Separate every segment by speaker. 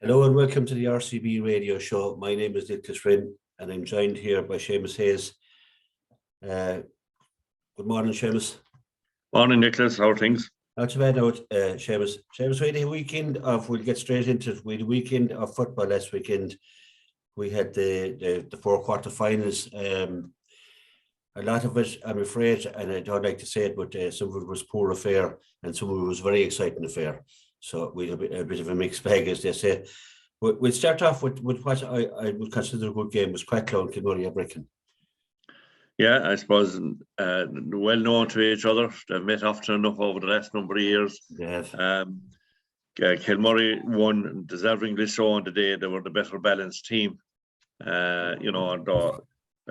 Speaker 1: Hello and welcome to the RCB radio show. My name is Nicholas Flynn and I'm joined here by Seamus Hayes. Good morning, Seamus.
Speaker 2: Morning, Nicholas. How are things?
Speaker 1: Not too bad now, Seamus. Seamus, we had a weekend of, we'll get straight into it. We had a weekend of football last weekend. We had the four quarter-finals. A lot of it, I'm afraid, and I don't like to say it, but some of it was poor affair and some of it was very exciting affair. So we had a bit of a mixed bag, as they say. We'll start off with what I would consider a good game was Cracklow and Kilmurry, I reckon.
Speaker 2: Yeah, I suppose well known to each other. They've met often enough over the last number of years.
Speaker 1: Yeah.
Speaker 2: Kilmurry won deservingly so on the day. They were the better balanced team. I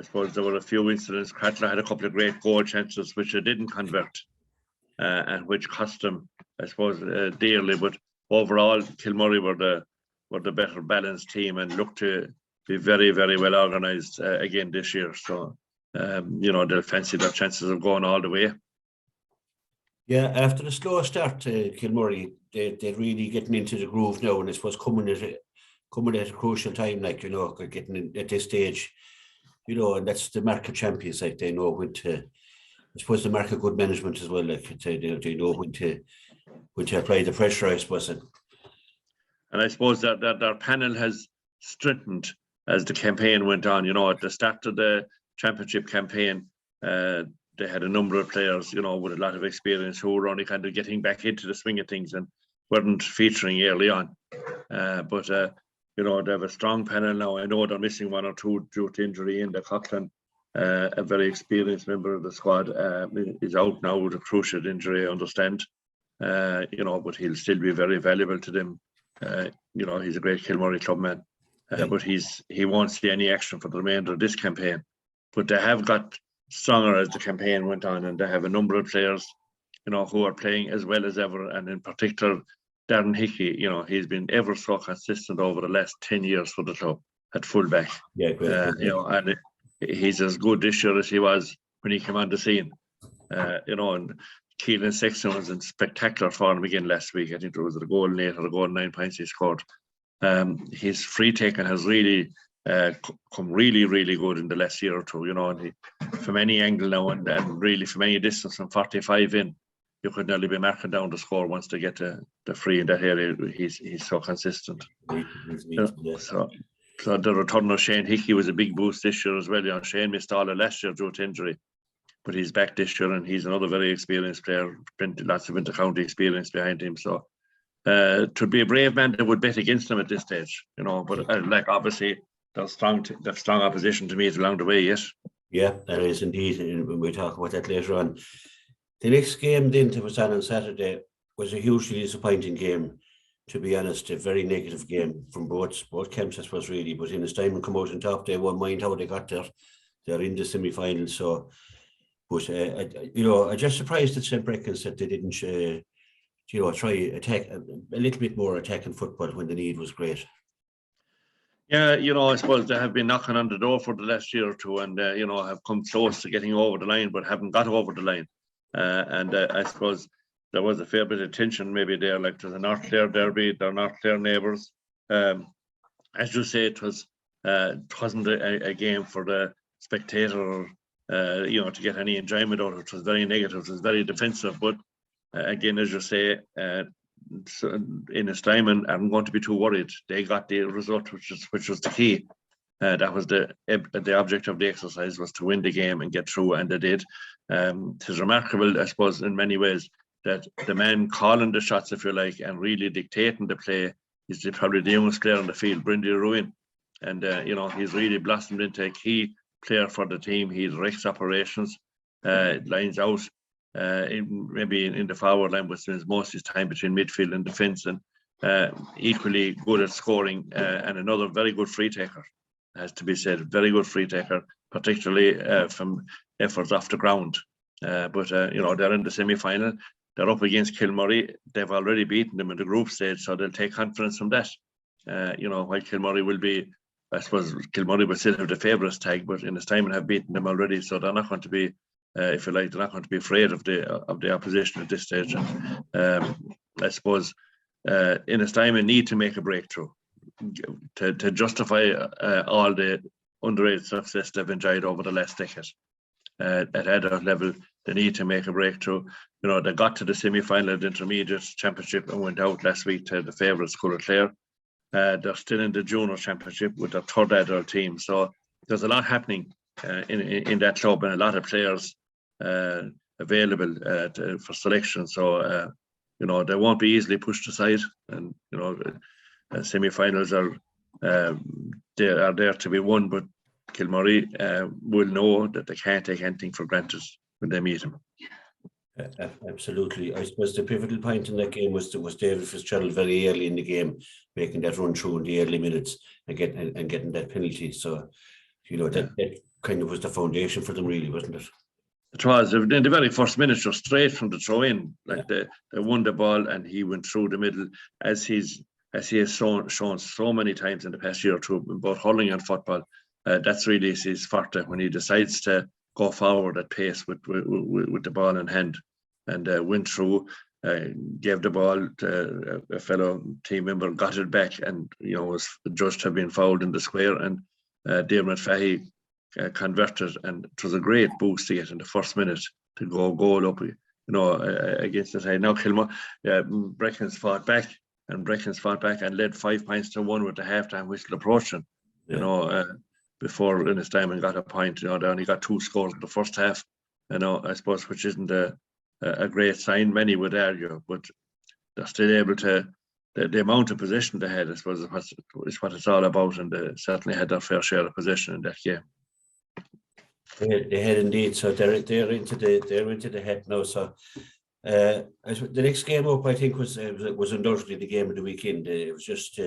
Speaker 2: suppose there were a few incidents. Cracklow had a couple of great goal chances which they didn't convert, and which cost them, I suppose, dearly. But overall, Kilmurry were the better balanced team and looked to be very, very well organised again this year. So, they'll fancy their chances of going all the way.
Speaker 1: Yeah, after the slow start to Kilmurry, they're really getting into the groove now, and I suppose coming at a crucial time, getting in at this stage, and that's the mark of champions. Like they know when to, I suppose, the mark of good management as well. Like they know when to apply the pressure, I suppose. And
Speaker 2: I suppose that their panel has strengthened as the campaign went on. At the start of the championship campaign, they had a number of players, with a lot of experience who were only kind of getting back into the swing of things and weren't featuring early on. But they have a strong panel now. I know they're missing one or two due to injury. In the Coughlin, a very experienced member of the squad, is out now with a cruciate injury, I understand. But he'll still be very valuable to them. He's a great Kilmurry clubman, but he won't see any action for the remainder of this campaign. But they have got stronger as the campaign went on, and they have a number of players, who are playing as well as ever. And in particular, Darren Hickey, he's been ever so consistent over the last 10 years for the club at fullback.
Speaker 1: yeah, great.
Speaker 2: And he's as good this year as he was when he came on the scene. And Keelan Sexton was in spectacular form again last week. I think there was a goal in 8 or a goal in 9 points he scored. His free taking has really come really, really good in the last year or two, and from any angle now and really from any distance from 45 in, you could nearly be marking down the score once they get the free in that area. He's so consistent. So the return of Shane Hickey was a big boost this year as well. Shane missed all of last year due to injury, but he's back this year and he's another very experienced player, lots of inter-county experience behind him. So to be a brave man that would bet against him at this stage, but obviously there's strong opposition to meet along the way, yes.
Speaker 1: Yeah, there is indeed, and we'll talk about that later on. The next game then that was on Saturday was a hugely disappointing game, to be honest. A very negative game from both camps, I suppose, really. But in Ennistimon come out on top, they won't mind how they got there. They're in the semi-final, so. But I'm just surprised at St. Brecons that they didn't, try attack a little bit more attacking football when the need was great.
Speaker 2: Yeah, I suppose they have been knocking on the door for the last year or two, and have come close to getting over the line, but haven't got over the line. And I suppose there was a fair bit of tension maybe there, like to the North Clare derby, their North Clare neighbours. As you say, it wasn't a game for the spectator, to get any enjoyment out of it. It was very negative, it was very defensive. But again, as you say, in this time, and I'm going to be too worried. They got the result, which was the key. That was the object of the exercise, was to win the game and get through, and they did. It is remarkable, I suppose, in many ways, that the man calling the shots, if you like, and really dictating the play is probably the youngest player on the field, Brindy Ruin. And, he's really blossomed into a key player for the team. He directs operations, lines out, maybe in the forward line, but spends most of his time between midfield and defence, and equally good at scoring, and another very good free taker, has to be said. Very good free taker, particularly from efforts off the ground. But they're in the semi-final. They're up against Kilmurry. They've already beaten them in the group stage, so they'll take confidence from that. While Kilmurry will be, I suppose, Kilmurry will still have the favourites tag, but in this time have beaten them already, so they're not going to be, if you like, they're not going to be afraid of the opposition at this stage. I suppose in this time, they need to make a breakthrough. to justify all the underage success they've enjoyed over the last decade. At adult level, they need to make a breakthrough. You know, they got to the semi-final of the intermediate championship and went out last week to the favourite School of Clare. They're still in the junior championship with their third adult team. So there's a lot happening in that club, and a lot of players available for selection. So, you know, they won't be easily pushed aside. And, you know, semi-finals are there to be won, but Kilmurray will know that they can't take anything for granted when they meet him.
Speaker 1: Absolutely. I suppose the pivotal point in that game was David Fitzgerald very early in the game, making that run through in the early minutes and getting that penalty. So, you know, that kind of was the foundation for them, really, wasn't it?
Speaker 2: It was. In the very first minute, just straight from the throw-in, like they won the ball and he went through the middle, as he has shown so many times in the past year or two, in both hurling and football. That's really his forte, when he decides to go forward at pace with the ball in hand, and went through, gave the ball to a fellow team member, got it back, and, you know, was judged to have been fouled in the square, and Diarmuid Fahy converted, and it was a great boost to get in the first minute to go goal up, you know, against the side. Now Brecken's fought back and led 5 points to 1 with the half-time whistle approaching, you know, before Innes Diamond got a point. You know, they only got 2 scores in the first half, you know, I suppose, which isn't a great sign, many would argue, but they're still able to, the amount of possession they had, I suppose, is what it's all about, and they certainly had their fair share of possession in that game.
Speaker 1: They had indeed. So they're into the head now. So the next game up, I think, was undoubtedly the game of the weekend. It was just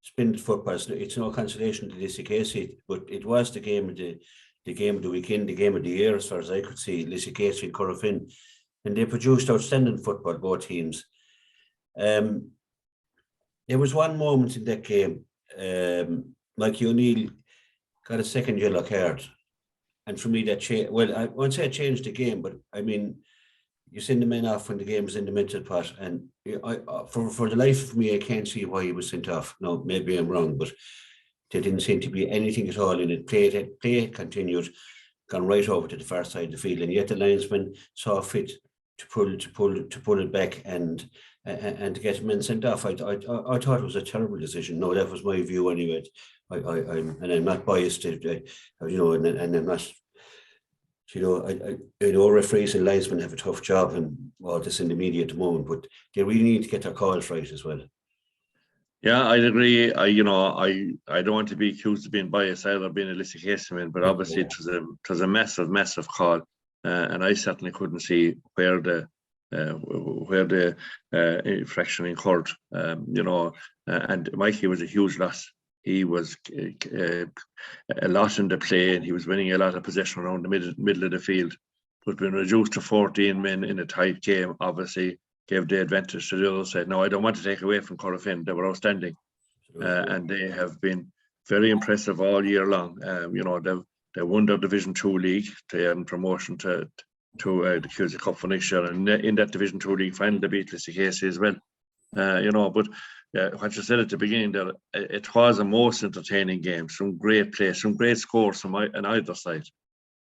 Speaker 1: Splendid football. It's no consolation to Lissie Casey, but it was the game of the weekend, the game of the year, as far as I could see. Lissie Casey and Corofin, and they produced outstanding football, both teams. There was one moment in that game, Mikey O'Neill got a second yellow card, and for me that changed. Well, I won't say it changed the game, but I mean, you send the men off when the game was in the mental pot, and for the life of me, I can't see why he was sent off. No, maybe I'm wrong, but there didn't seem to be anything at all in it. Play continued, gone right over to the far side of the field, and yet the linesman saw fit to pull it back and to get men sent off. I thought it was a terrible decision. No, that was my view anyway. I'm not biased, you know, and I'm not. You know, I know referees and linesmen have a tough job and all this in the media at the moment, but they really need to get their calls right as well.
Speaker 2: Yeah, I'd agree. I don't want to be accused of being biased either, being a Lissie Casey man, but obviously it was a massive call, and I certainly couldn't see where the infraction occurred. You know, and Mikey was a huge loss. He was a lot in the play, and he was winning a lot of possession around the middle of the field. But being reduced to 14 men in a tight game, obviously gave the advantage to the other side. Now, I don't want to take away from Corofin. They were outstanding, and they have been very impressive all year long. You know, they won their Division 2 league to earn promotion to the Cusack Cup for next year, and in that Division 2 league final, they beat Lissie Casey as well. You know, but what you said at the beginning there, it was a most entertaining game. Some great play, some great scores on either side.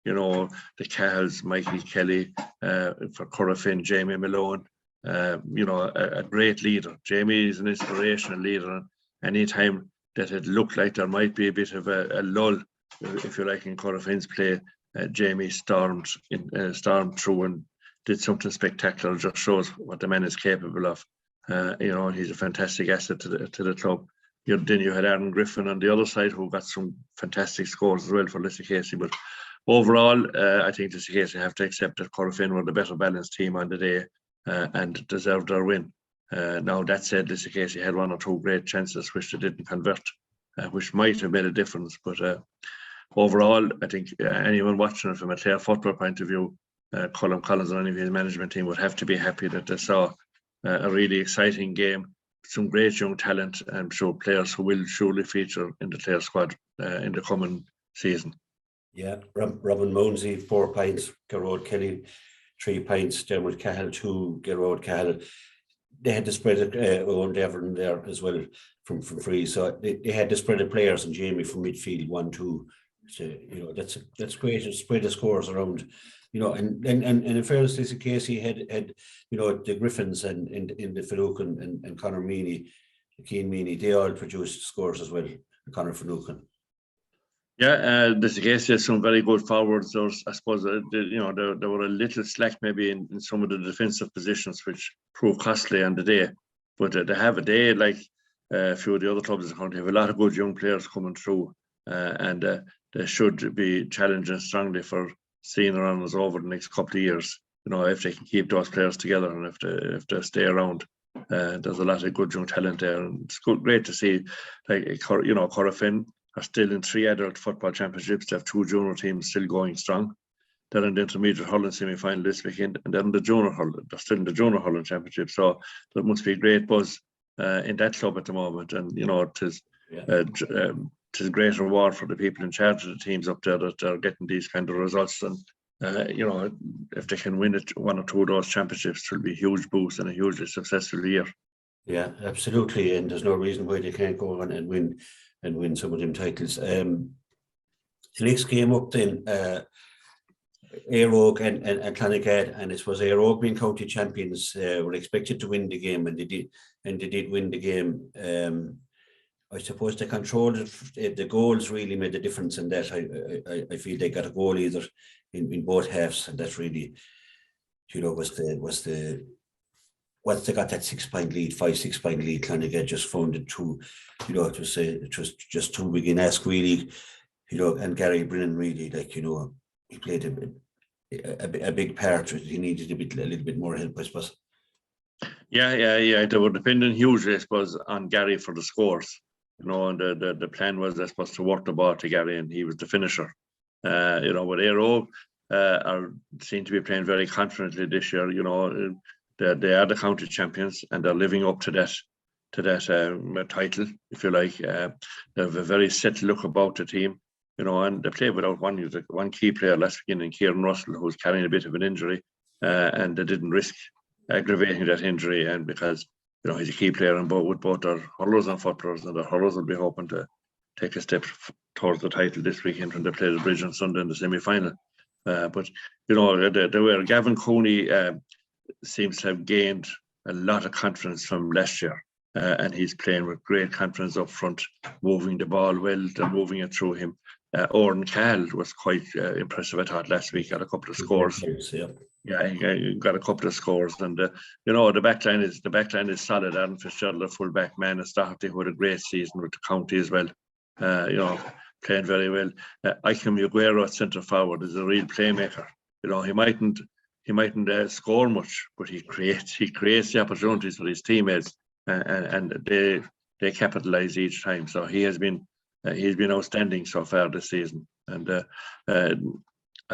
Speaker 2: You know, the Cahals, Mikey Kelly, for Corofin, Jamie Malone. You know, a great leader. Jamie is an inspirational leader. And anytime that it looked like there might be a bit of a lull, if you like, in Corofin's play, Jamie stormed through and did something spectacular. Just shows what the man is capable of. You know, he's a fantastic asset to the club. Then you had Aaron Griffin on the other side, who got some fantastic scores as well for Lissie Casey. But overall, I think Lissie Casey have to accept that Corofin were the better balanced team on the day and deserved their win. Now, that said, Lissie Casey had 1 or 2 great chances which they didn't convert, which might have made a difference. But overall, I think anyone watching it from a Clare football point of view, Colm Collins and any of his management team would have to be happy that they saw a really exciting game, some great young talent, and show players who will surely feature in the Clare squad in the coming season.
Speaker 1: Yeah, Robin Mounsey, 4 points, Gerard Kelly, 3 points, Dermot Cahill, 2, Gerard Cahill. they had the spread of Owen Devon there as well from free. So they had the spread of players and Jamie from midfield 1-2. So, you know, that's great to spread the scores around. You know, and in fairness, Lisa Casey had you know, the Griffins and in the Finucane and Conor Meany, Keane Meany, they all produced scores as well. Conor Finucane.
Speaker 2: Yeah, this case has some very good forwards. There's, I suppose, you know, there were a little slack maybe in some of the defensive positions, which proved costly on the day. But they have a day like a few of the other clubs in the country have a lot of good young players coming through, and they should be challenging strongly for senior honours over the next couple of years. You know, if they can keep those players together and if they stay around, there's a lot of good young talent there, and it's great to see. Like, you know, Corofin are still in 3 adult football championships. They have 2 junior teams still going strong. They're in the intermediate hurling semi-final this weekend, and then the junior hurling. They're still in the junior hurling championship. So there must be a great buzz in that club at the moment. And you know, it is a great reward for the people in charge of the teams up there that are getting these kind of results. And you know, if they can win it, 1 or 2 of those championships, it will be a huge boost and a hugely successful year.
Speaker 1: Yeah, absolutely. And there's no reason why they can't go on and win some of them titles. The next game up then, Éire Óg and Clonagad, and it was Éire Óg being county champions, were expected to win the game, and they did win the game. I suppose they controlled it. The goals really made a difference in that. I feel they got a goal either in both halves, and that really, you know, was the once they got that 6-point lead, 5-6 point lead, Clonagad just found it too, you know, it was just too big an ask really, you know. And Gary Brennan really, like, you know, he played a big part. He needed a little bit more help, I suppose.
Speaker 2: Yeah. They were depending hugely, I suppose, on Gary for the scores. You know, and the plan was, I suppose, to work the ball to Gary, and he was the finisher. You know, but Éire Óg seem to be playing very confidently this year. You know, they are the county champions, and they're living up to that title, if you like. They have a very set look about the team, you know, and they play without one key player last weekend in Kieran Russell, who's carrying a bit of an injury, and they didn't risk aggravating that injury, and because, you know, he's a key player with both their hurlers and footballers, and the hurlers will be hoping to take a step towards the title this weekend when they play the Bridge on Sunday in the semi-final. But, you know, they were Gavin Cooney seems to have gained a lot of confidence from last year, and he's playing with great confidence up front, moving the ball well, they're moving it through him. Oran Cahill was quite impressive, I thought, last week. Got a couple of scores. Yeah, he got a couple of scores, and you know, the backline is solid. Aaron Fitzgerald, a full-back, man, Starty, who had a great season with the county as well. You know, playing very well. Ikem Yuguero at centre forward is a real playmaker. You know, he mightn't score much, but he creates the opportunities for his teammates, and they capitalise each time. So he's been outstanding so far this season. And I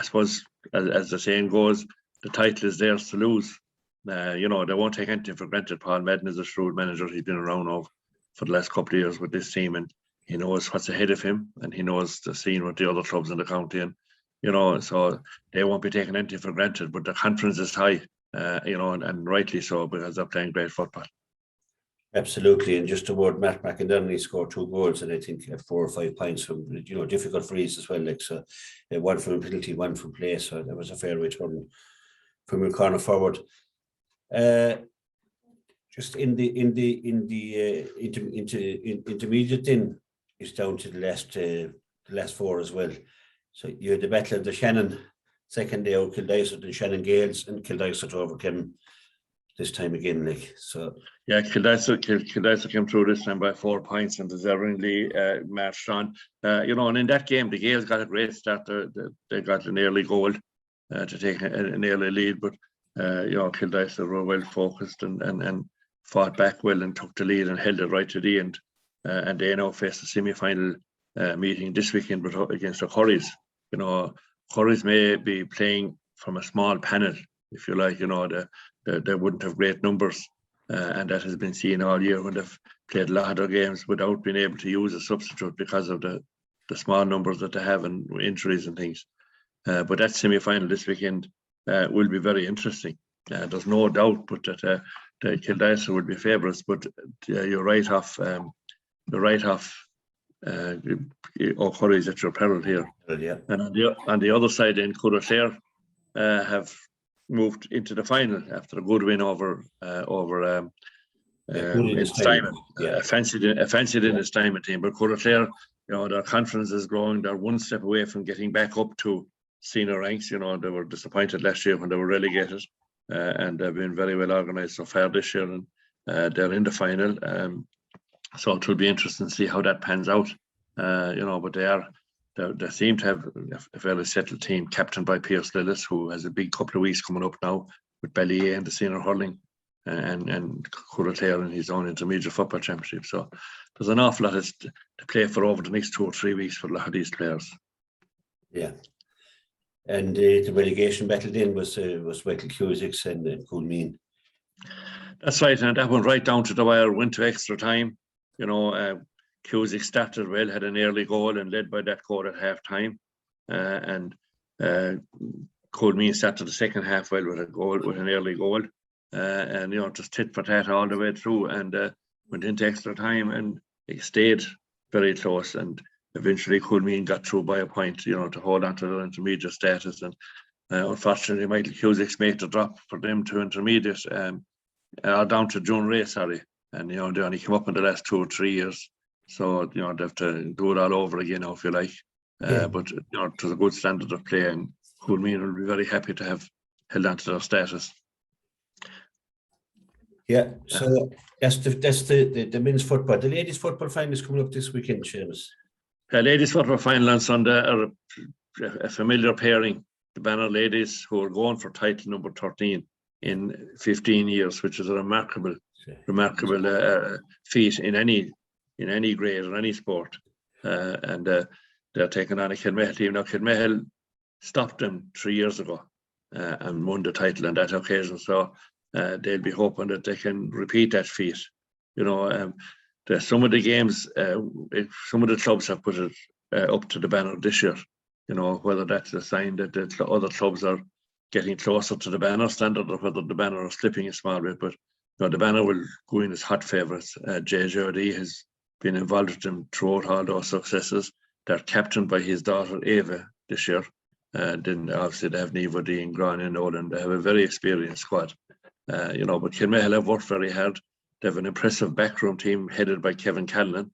Speaker 2: suppose, as the saying goes, the title is theirs to lose. You know, they won't take anything for granted. Paul Madden is a shrewd manager. He's been around for the last couple of years with this team, and he knows what's ahead of him, and he knows the scene with the other clubs in the county. And, you know, so they won't be taking anything for granted, but the confidence is high, you know, and rightly so, because they're playing great football.
Speaker 1: Absolutely. And just a word, Matt McInerney scored 2 goals, and I think 4 or 5 points from, you know, difficult frees as well. Like, so, one from penalty, one from play. So that was a fair return from your corner forward. Just in the intermediate, then it's down to the last 4 as well. So you had the battle of the Shannon second day out, Kildysart and Shannon Gales, and Kildysart overcame this time again, like, so. Yeah,
Speaker 2: Kildysart came through this time by 4 points and deservingly marched on. You know, and in that game, the Gales got a great start. They got an early goal to take an early lead, but you know, Kildysart were well focused and fought back well and took the lead and held it right to the end. And they now face the semi-final meeting this weekend against the Curries. You know, Curries may be playing from a small panel, if you like. You know, they wouldn't have great numbers, and that has been seen all year when they've played a lot of their games without being able to use a substitute because of the small numbers that they have and injuries and things. But that semi-final this weekend will be very interesting. There's no doubt, but that the Kildare would be favourites, but you're right off. O'Curry's at your peril here.
Speaker 1: Well, yeah.
Speaker 2: And on the other side, in Courtlaire have moved into the final after a good win over Steinman.
Speaker 1: Yeah.
Speaker 2: Fancied in the Steinman team, but Courtlaire, their confidence is growing. They're one step away from getting back up to senior ranks. They were disappointed last year when they were relegated, and they've been very well organised so far this year, and they're in the final. So it will be interesting to see how that pans out. But they seem to have a fairly settled team, captained by Pierce Lillis, who has a big couple of weeks coming up now with Ballyea and the senior hurling, and Courtlaire in his own intermediate football championship. So there's an awful lot to play for over the next 2 or 3 weeks for a lot of these players.
Speaker 1: Yeah. And the relegation battle then was Michael Cusick's and Coolmeen.
Speaker 2: That's right, and that went right down to the wire, went to extra time. Cusick started well, had an early goal and led by that goal at half time. And Coolmeen started the second half well with an early goal. And just tit for tat all the way through, and went into extra time, and it stayed very close, and eventually Coolmeen got through by a point, to hold on to their intermediate status. And unfortunately, Michael Cusick's made the drop for them to intermediate, down to June Ray, sorry. And they only came up in the last 2 or 3 years, so they have to do it all over again now, if you like. But it was a good standard of play, and Coolmeen will be very happy to have held on to their status.
Speaker 1: Yeah, so that's the men's football. The ladies' football final is coming up this weekend, Seamus.
Speaker 2: Ladies' football final on Sunday are a familiar pairing. The Banner ladies, who are going for title number 13 in 15 years, which is a remarkable feat in any grade or any sport. And they're taking on a Kilmihil team. Now, Kilmihil stopped them 3 years ago and won the title on that occasion. So they'll be hoping that they can repeat that feat. Some of the games, some of the clubs have put it up to the Banner this year. Whether that's a sign that the other clubs are getting closer to the Banner standard, or whether the Banner are slipping a small bit. But the Banner will go in as hot favourites. JJD has been involved with them throughout all those successes. They're captained by his daughter Ava this year. Then obviously they have Niamh Dee and Grania and Nolan. They have a very experienced squad. But Kilmihil have worked very hard. They have an impressive backroom team headed by Kevin Callan,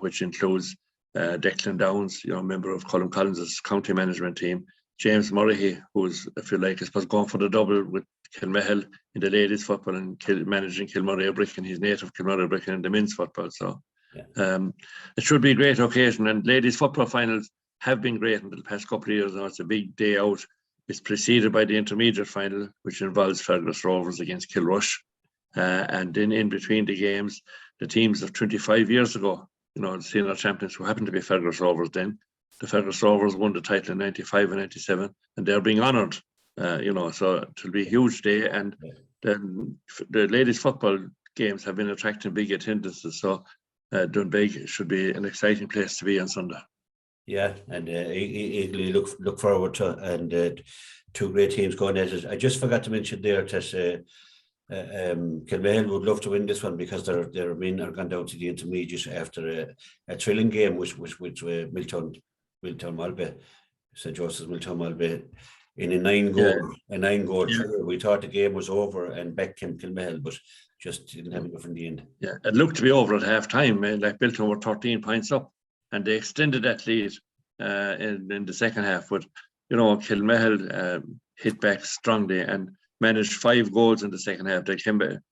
Speaker 2: which includes Declan Downs, member of Colm Collins' county management team. James Murray, who's, if you like, I suppose, going for the double with Kilmihil in the ladies' football and managing Kilmurray-Bricken, and his native Kilmurray-Bricken in the men's football. So it should be a great occasion. And ladies' football finals have been great in the past couple of years. Now it's a big day out. It's preceded by the intermediate final, which involves Fergus Rovers against Kilrush. And then in between the games, the teams of 25 years ago, the senior champions, who happened to be Fergus Rovers then, the Fergus Rovers won the title in 95 and 97, and they're being honoured. So it'll be a huge day. And then the ladies' football games have been attracting big attendances. So Doonbeg should be an exciting place to be on Sunday.
Speaker 1: Yeah, and eagerly look forward to, and two great teams going at it. I just forgot to mention there that Kilmihil would love to win this one, because their men are gone down to the intermediate after a thrilling game with Miltown Malbay, St. Joseph's Miltown Malbay, in a nine goal. We thought the game was over and back came Kilmihil, but just didn't have enough in the end. Yeah,
Speaker 2: it looked to be over at half time. Like Miltown were 13 points up, and they extended that lead in the second half. But Kilmihil hit back strongly and managed 5 goals in the second half. They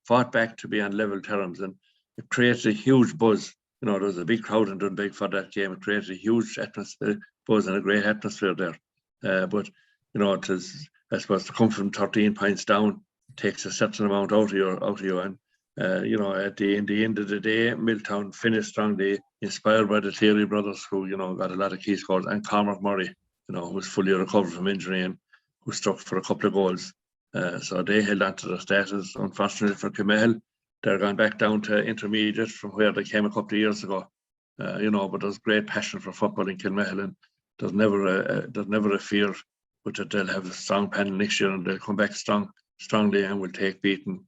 Speaker 2: fought back to be on level terms, and it created a huge buzz. There was a big crowd in Doonbeg for that game. It created a huge buzz and a great atmosphere there. But it is, I suppose, to come from 13 points down takes a certain amount out of you. And at the end of the day, Miltown finished strongly, inspired by the Cleary brothers, who got a lot of key scores, and Cormac Murray, who was fully recovered from injury and who struck for a couple of goals. So they held on to their status. Unfortunately for Kilmihil, they're gone back down to intermediate from where they came a couple of years ago. But there's great passion for football in Kilmihil, and there's never a fear, but that they'll have a strong panel next year, and they'll come back strongly and will take beating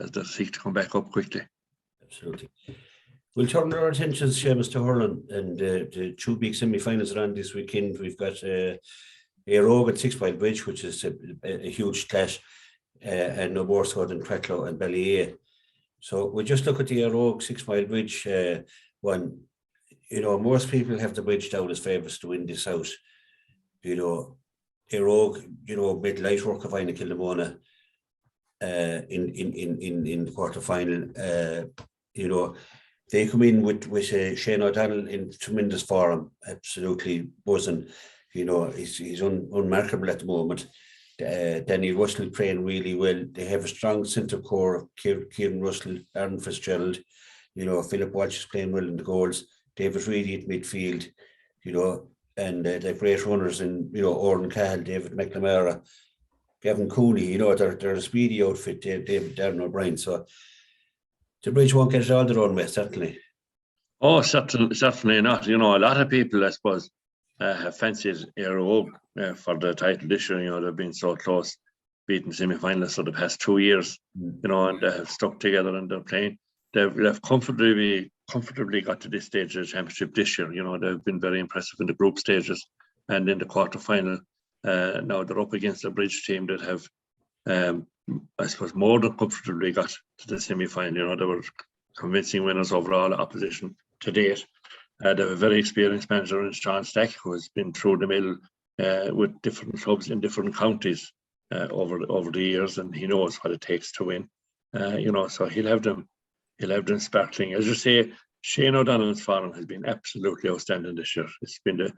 Speaker 2: as they seek to come back up quickly.
Speaker 1: Absolutely. We'll turn our attentions, Seamus, to hurling, and the two big semi-finals are on this weekend. We've got Éire at 6 Mile Bridge, which is a huge clash, and no more so than Cratloe and Ballyea. So we just look at the Éire 6 Mile Bridge one. You know, most people have the Bridge down as favourites to win this out. You know, Éire, you know, made light work of Ina Kilnamona in the quarter final. You know, they come in with Shane O'Donnell in tremendous form, absolutely buzzing. You know, he's unmarkable at the moment. Danny Russell playing really well. They have a strong centre core of Kieran Russell, Aaron Fitzgerald. You know, Philip Walsh is playing well in the goals. David Reedy at midfield. You know, and they're great runners in, you know, Oran Cahill, David McNamara, Gavin Cooney. You know, they're a speedy outfit, David Darren O'Brien. So the Bridge won't get it all their own way, certainly.
Speaker 2: Oh, certainly not. You know, a lot of people, I suppose, have fancied Éire for the title this year. You know, they've been so close, beating semi-finalists for the past 2 years. You know, and they have stuck together and they're playing. They've comfortably got to this stage of the championship this year. You know, they've been very impressive in the group stages and in the quarter final. Now they're up against a Bridge team that have, I suppose, more than comfortably got to the semi-final. You know, they were convincing winners over all opposition to date. They have a very experienced manager in Sean Stack, who has been through the mill with different clubs in different counties over the years, and he knows what it takes to win. You know, so he'll have them sparkling. As you say, Shane O'Donnell's form has been absolutely outstanding this year. It's been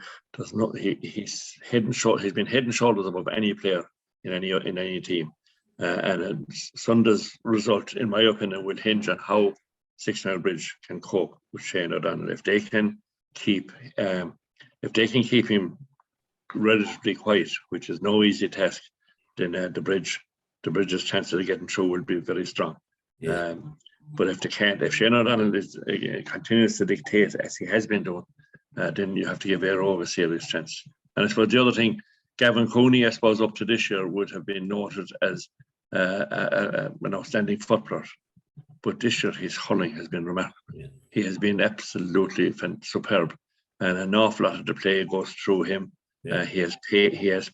Speaker 2: he's head and shoulders above any player in any team. And Sunday's result, in my opinion, will hinge on how 6 Mile Bridge can cope with Shane O'Donnell. If they can keep him relatively quiet, which is no easy task, then the Bridge's chances of getting through will be very strong. Yeah. But if they can't, if Shane O'Donnell continues to dictate as he has been doing, then you have to give Éire a serious chance. And I suppose the other thing, Gavin Cooney, I suppose, up to this year would have been noted as an outstanding footballer. But this year his hurling has been remarkable. Yeah. He has been absolutely superb, and an awful lot of the play goes through him. Yeah. He has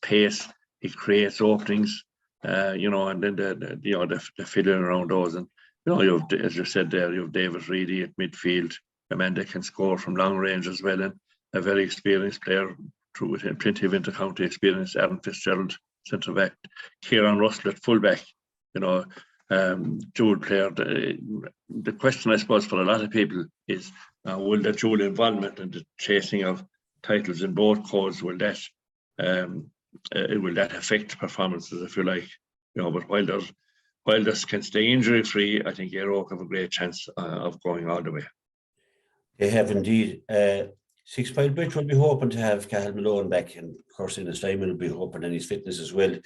Speaker 2: pace. He creates openings. You know, and then the filling around those. And you know, as you said there, you have David Reedy at midfield. Amanda can score from long range as well, and a very experienced player with plenty of inter-county experience. Aaron Fitzgerald, centre back. Kieran Russell at full back. You know, dual player. The question, I suppose, for a lot of people is, will the dual involvement and the chasing of titles in both codes, will that affect performances, if you like? You know, but while this can stay injury free, I think Éire have a great chance of going all the way.
Speaker 1: They have indeed. 6 Mile Bridge will be hoping to have Cahill Malone back, and of course in his time will be hoping, and his fitness as well,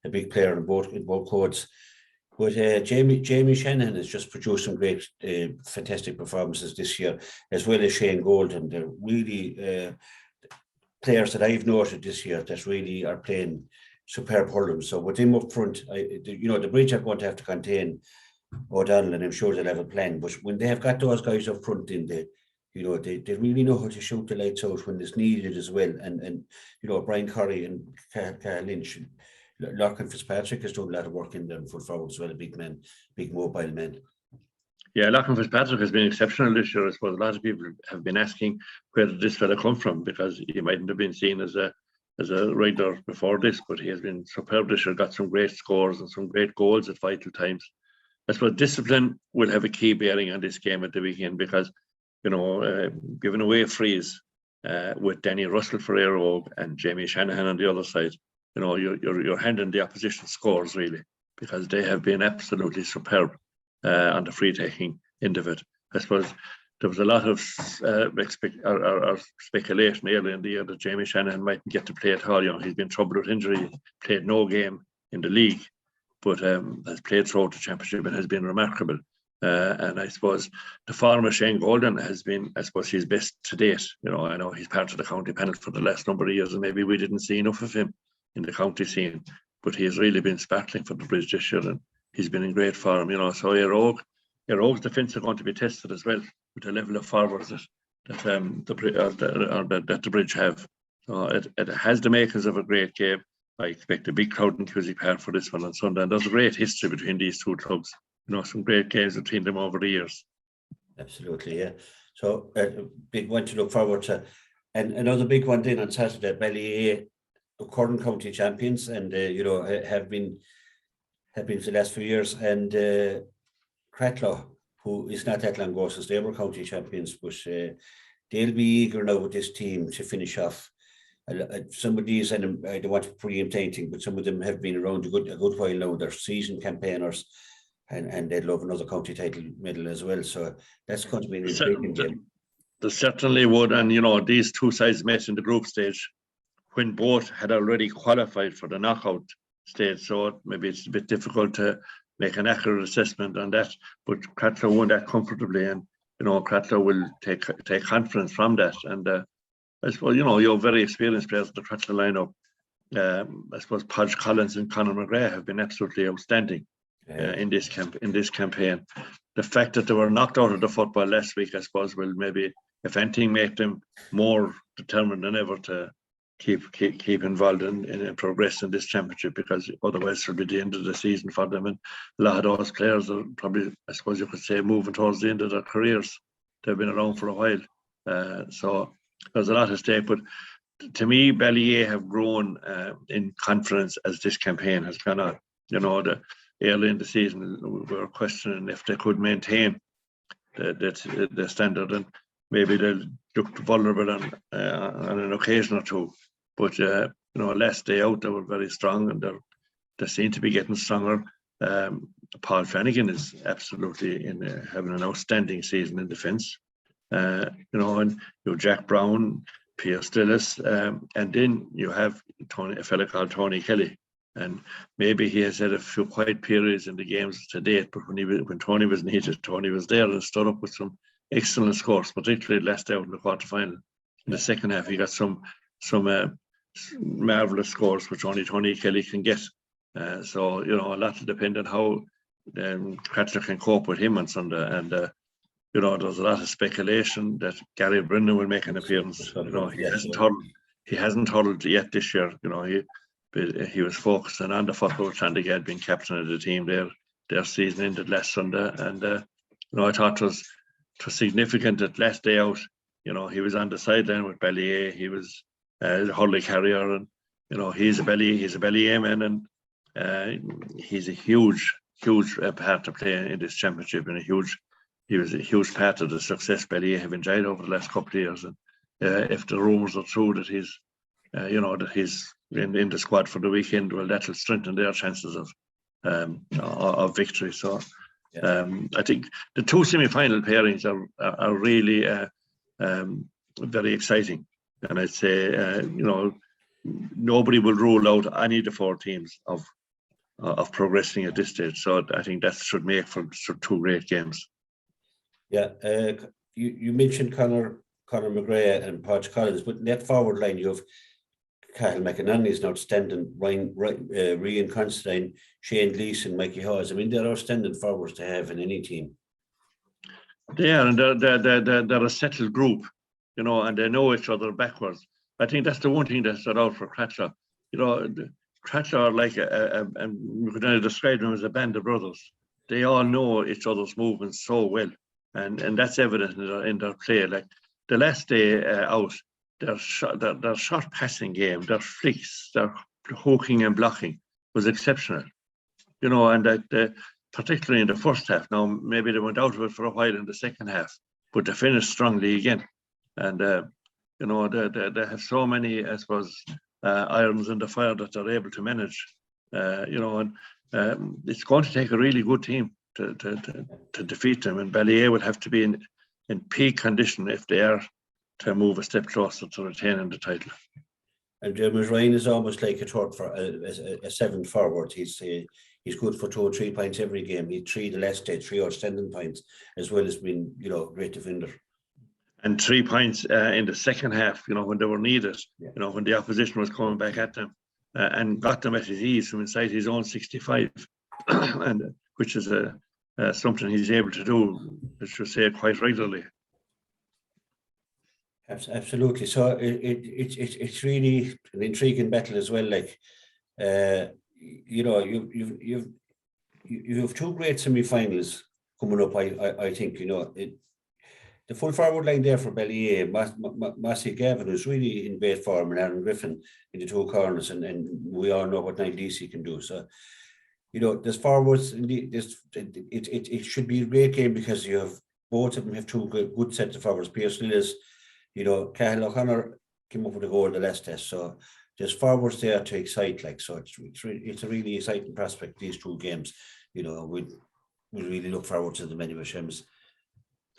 Speaker 1: a big player in both codes. But Jamie Shanahan has just produced some great, fantastic performances this year, as well as Shane Golden. They're really players that I've noted this year that really are playing superb hurling. So with him up front, you know, the Bridge are going to have to contain O'Donnell, and I'm sure they'll have a plan. But when they have got those guys up front, they really know how to shoot the lights out when it's needed as well. And you know, Brian Curry and Carl Lynch, Lachlan Fitzpatrick has done a lot of work in them full forward as well, a big man, big mobile man.
Speaker 2: Yeah, Lachlan Fitzpatrick has been exceptional this year. I suppose a lot of people have been asking where did this fella come from, because he mightn't have been seen as a rider before this, but he has been superb this year, got some great scores and some great goals at vital times. I suppose discipline will have a key bearing on this game at the weekend, because, you know, giving away frees with Danny Russell for Éire and Jamie Shanahan on the other side, you know, you're handing the opposition scores really, because they have been absolutely superb on the free taking end of it. I suppose there was a lot of speculation earlier in the year that Jamie Shanahan mightn't get to play at all. You know, he's been troubled with injury, played no game in the league, but has played throughout the championship and has been remarkable. And I suppose the form of Shane Golden has been, I suppose, his best to date. You know, I know he's part of the county panel for the last number of years, and maybe we didn't see enough of him in the county scene, but he has really been sparkling for the Bridge this year. And he's been in great form, So Éireogh's defence are going to be tested as well with the level of forwards that the Bridge have. So it has the makings of a great game. I expect a big crowd in Cusack Park for this one on Sunday. And there's a great history between these two clubs. Some great games between them over the years.
Speaker 1: Absolutely, yeah. So big one to look forward to. And another big one then on Saturday, Ballyea, current county champions, and have been for the last few years. And Cratloe, who is not that long ago since they were county champions, but they'll be eager now with this team to finish off. Some of these, and I don't want to preempt anything, but some of them have been around a good while now. They're seasoned campaigners, and they'd love another county title medal as well. So that's going to be an intriguing game.
Speaker 2: They certainly would, and these two sides met in the group stage when both had already qualified for the knockout stage. So maybe it's a bit difficult to make an accurate assessment on that. But Cratloe won that comfortably, and Cratloe will take confidence from that. And I suppose you're very experienced players in the Cratloe lineup. I suppose Podge Collins and Conor McGrath have been absolutely outstanding in this campaign. The fact that they were knocked out of the football last week, I suppose, will maybe, if anything, make them more determined than ever to keep involved in progress in this championship, because otherwise it'll be the end of the season for them. And a lot of those players are probably, I suppose you could say, moving towards the end of their careers. They've been around for a while. So there's a lot at stake. But to me, Ballyea have grown in confidence as this campaign has gone on. Early in the season, we were questioning if they could maintain the standard, and maybe they'll look vulnerable on an occasion or two. But last day out, they were very strong, and they seem to be getting stronger. Paul Flanagan is absolutely having an outstanding season in defence. And Jack Brown, Pierre Stillis, and then you have a fella called Tony Kelly. And maybe he has had a few quiet periods in the games to date, but when Tony was needed, Tony was there and stood up with some excellent scores, particularly last out in the quarterfinal. In the second half, he got some marvellous scores, which only Tony Kelly can get. So a lot will depend on how Cratloe can cope with him on Sunday. And there's a lot of speculation that Gary Brennan will make an appearance. He hasn't huddled yet this year. He was focusing on the football, trying to get being captain of the team. Their season ended last Sunday, and I thought it was significant that last day out, he was on the sideline with Ballyea. He was the Hurley carrier, and he's a Ballyea man, and he's a huge part to play in this championship, and he was a huge part of the success Ballyea have enjoyed over the last couple of years. And if the rumours are true that he's in the squad for the weekend, well, that will strengthen their chances of victory. So I think the two semi-final pairings are really very exciting, and I'd say nobody will rule out any of the four teams of progressing at this stage. So I think that should make for two great games.
Speaker 1: Yeah, you mentioned Conor McGrath and Podge Collins, but in that forward line you have Cathal McInerney is an outstanding, Rian Considine, Shane Leeson, Mikey Hawes. I mean, they're outstanding forwards to have in any team.
Speaker 2: They are, and they're a settled group, and they know each other backwards. I think that's the one thing that stood out for Cratloe. Cratloe are like and we could only describe them as a band of brothers. They all know each other's movements so well, and that's evident in their play. Like the last day out, their short passing game, their flicks, their hooking and blocking was exceptional. And that particularly in the first half. Now maybe they went out of it for a while in the second half, but they finished strongly again. And they have so many, I suppose, irons in the fire that they're able to manage. And it's going to take a really good team to defeat them. And Ballyea would have to be in peak condition if they are to move a step closer to retaining the title.
Speaker 1: And Dermot Ryan is almost like a seventh forward. He's good for 2 or 3 points every game. He had 3 the last day, 3 outstanding points, as well as being, great defender.
Speaker 2: And 3 points in the second half, when they were needed, when the opposition was coming back at them, and got them at his ease from inside his own 65. and which is something he's able to do, I should say, quite regularly.
Speaker 1: Absolutely. So it's really an intriguing battle as well. Like, you know, you have two great semi-finals coming up. I think, you know, the full forward line there for Ballyea, Massey Gavin, who's really in great form, and Aaron Griffin in the two corners, and we all know what Niall Deasy can do. So, you know, there's forwards. It should be a great game because you have both of them have two good sets of forwards. Pierce Lillis, you know, Cahill O'Connor came up with a goal in the last test. So there's forwards there to excite. Like, so it's a really exciting prospect, these two games. You know, we really look forward to them anyway, Shems.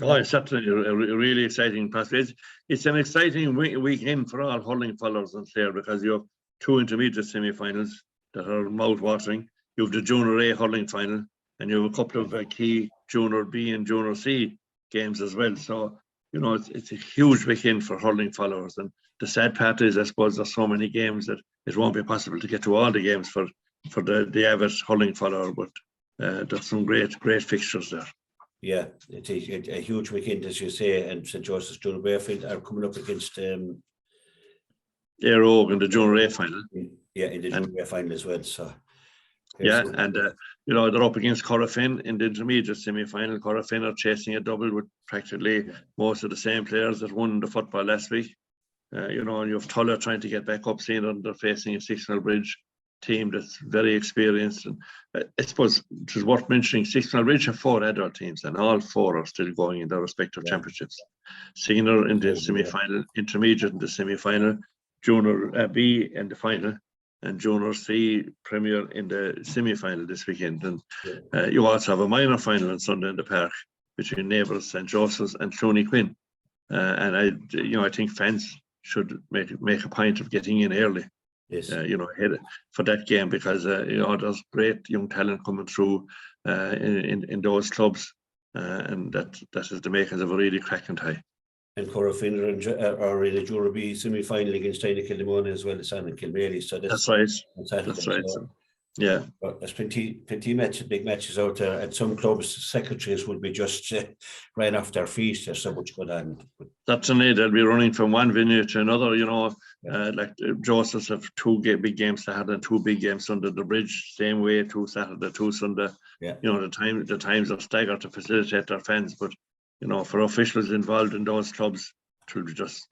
Speaker 2: Oh, it's certainly a really exciting prospect. It's an exciting weekend for all hurling followers on Clare, because you have two intermediate semi-finals that are mouth-watering. You have the Junior A hurling final, and you have a couple of key Junior B and Junior C games as well. So, you know, it's a huge weekend for hurling followers. And the sad part is, I suppose, there's so many games that it won't be possible to get to all the games for the average hurling follower. But there's some great fixtures there.
Speaker 1: Yeah, it's a huge weekend, as you say, and St. Joseph's Junior Bearfield are coming up against
Speaker 2: Éire Óg in the Junior A final.
Speaker 1: Yeah, in the Junior A final as well. So
Speaker 2: yeah, and you know, they're up against Corofin in the intermediate semi-final. Corofin are chasing a double with practically most of the same players that won the football last week. You know, and you have Tulla trying to get back up, seeing that they're facing a Sixmile Bridge team that's very experienced. And I suppose it is worth mentioning, Sixmile Bridge have 4 adult teams, and all 4 are still going in their respective championships. Senior in the semi-final, intermediate in the semi-final, Junior B in the final, and Junior C Premier in the semi-final this weekend. And you also have a minor final on Sunday in the park between neighbours St. Joseph's and Clooney Quinn. And I think fans should make a point of getting in early.
Speaker 1: Yes.
Speaker 2: You know, ahead for that game, because you know, there's great young talent coming through in those clubs, and that is the makers of a really cracking tie.
Speaker 1: And Corofin are in the Junior B semi-final against Tiny Kildemona as well as Simon Kilmaley. So
Speaker 2: that's right.
Speaker 1: That's right.
Speaker 2: So, yeah,
Speaker 1: but there's plenty matches, big matches out there, and some clubs' secretaries would be just right off their feet. There's so much going on.
Speaker 2: That's an aid. They'll be running from one venue to another. You know, like Joseph's have 2 big games to have, and 2 big games under the bridge. Same way, 2 Saturday, 2 Sunday.
Speaker 1: Yeah.
Speaker 2: You know, the times are staggered to facilitate their fans, but you know, for officials involved in those clubs, to just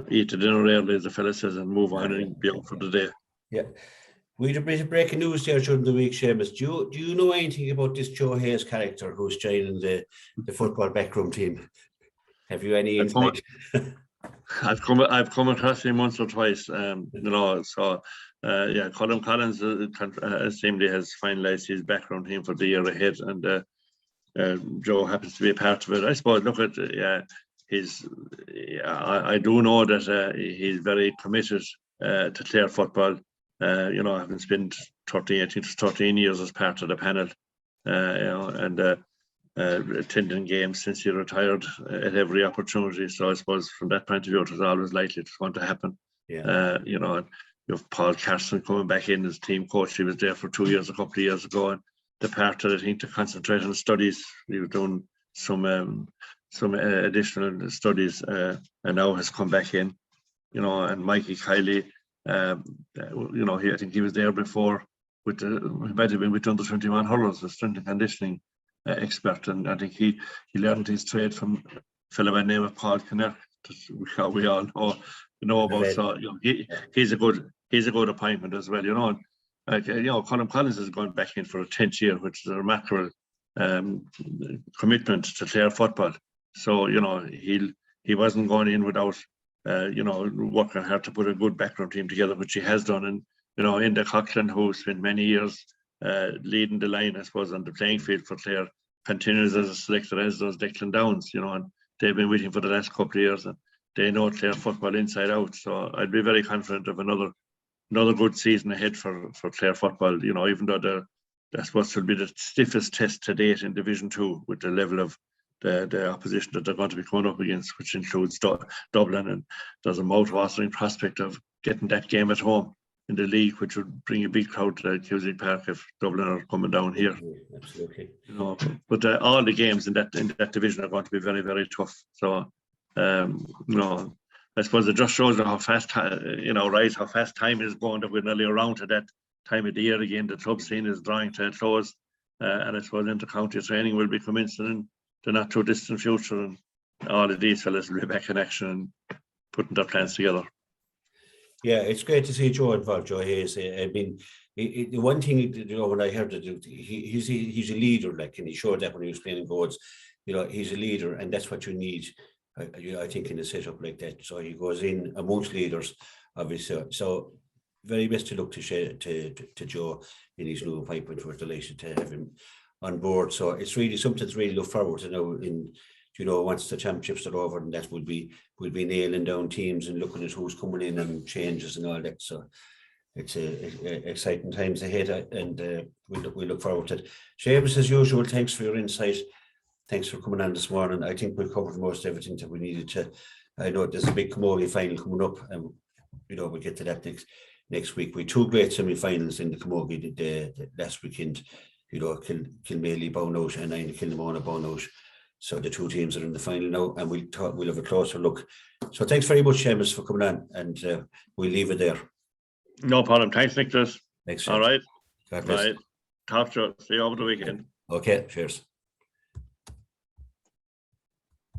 Speaker 2: eat the dinner early, as the fella says, and move on and be out for the day.
Speaker 1: Yeah. We had a bit of breaking news there during the week, Seamus. Do you know anything about this Joe Hayes character who's joining the football backroom team? Have you any insight?
Speaker 2: I've come across him once or twice. You know, so yeah, Colin Collins seemingly has finalised his backroom team for the year ahead, and Joe happens to be a part of it. I suppose. Look at I do know that he's very committed to Clare football. You know, having spent 13 years as part of the panel, you know, and attending games since he retired at every opportunity. So I suppose from that point of view, it was always likely it's going to happen.
Speaker 1: Yeah.
Speaker 2: You know, and you have Paul Carson coming back in as team coach. He was there for 2 years, a couple of years ago, and departed, I think, to concentrate on studies. He was doing some additional studies, and now has come back in. You know, and Mikey Kiley. You know, I think he was there before he might have been with under 21 hurlers, a strength and conditioning expert, and I think he learned his trade from a fellow by the name of Paul Kinner, that we all know about. So you know, he's a good appointment as well. You know, and you know, Colin Collins is going back in for a 10th year, which is a remarkable commitment to Clare football. So you know, he wasn't going in without you know, working hard to put a good background team together, which he has done. And you know, Enda Coughlin, who spent many years leading the line, I suppose, on the playing field for Clare, continues as a selector, as does Declan Downs. You know, and they've been with him for the last couple of years, and they know Clare football inside out. So I'd be very confident of another good season ahead for Clare football. You know, even though I suppose will be the stiffest test to date in Division 2, with the level of the opposition that they're going to be coming up against, which includes Dublin, and there's a mouth-watering prospect of getting that game at home in the league, which would bring a big crowd to Cusack Park if Dublin are coming down here.
Speaker 1: Absolutely.
Speaker 2: You know, but all the games in that division are going to be very, very tough. So, you know, I suppose it just shows how fast, Rise, how fast time is going, that we're nearly around to that time of the year again. The club scene is drawing to a close, and I suppose inter-county training will be commencing in the not too distant future, and all of these fellas will be back in action and putting their plans together.
Speaker 1: Yeah, it's great to see Joe involved, Joe Hayes. I mean, the one thing, when I heard it, he's a leader, like, and he showed that when he was playing Goats. He's a leader, and that's what you need, I think, in a setup like that. So he goes in amongst leaders, obviously. So very best of luck to Joe in his new appointment. We're delighted to have him on board. So it's really something to really look forward to now. Once the championships are over, and that we'll be nailing down teams and looking at who's coming in and changes and all that. So it's exciting times ahead, and we look forward to it. Seamus, as usual, thanks for your insight. Thanks for coming on this morning. I think we've covered most everything that we needed to. I know there's a big Camogie final coming up, and we'll get to that next week. We had 2 great semi-finals in the Camogie the last weekend. Kilmaley, Bownoush, and Kilnamona, Bownoush. So the 2 teams are in the final now, and we'll have a closer look. So thanks very much, Seamus, for coming on, and we'll leave it there.
Speaker 2: No problem. Thanks, Nicholas.
Speaker 1: Thanks.
Speaker 2: All right.
Speaker 1: God bless.
Speaker 2: Right. Talk to you. See you over the weekend.
Speaker 1: Okay, cheers.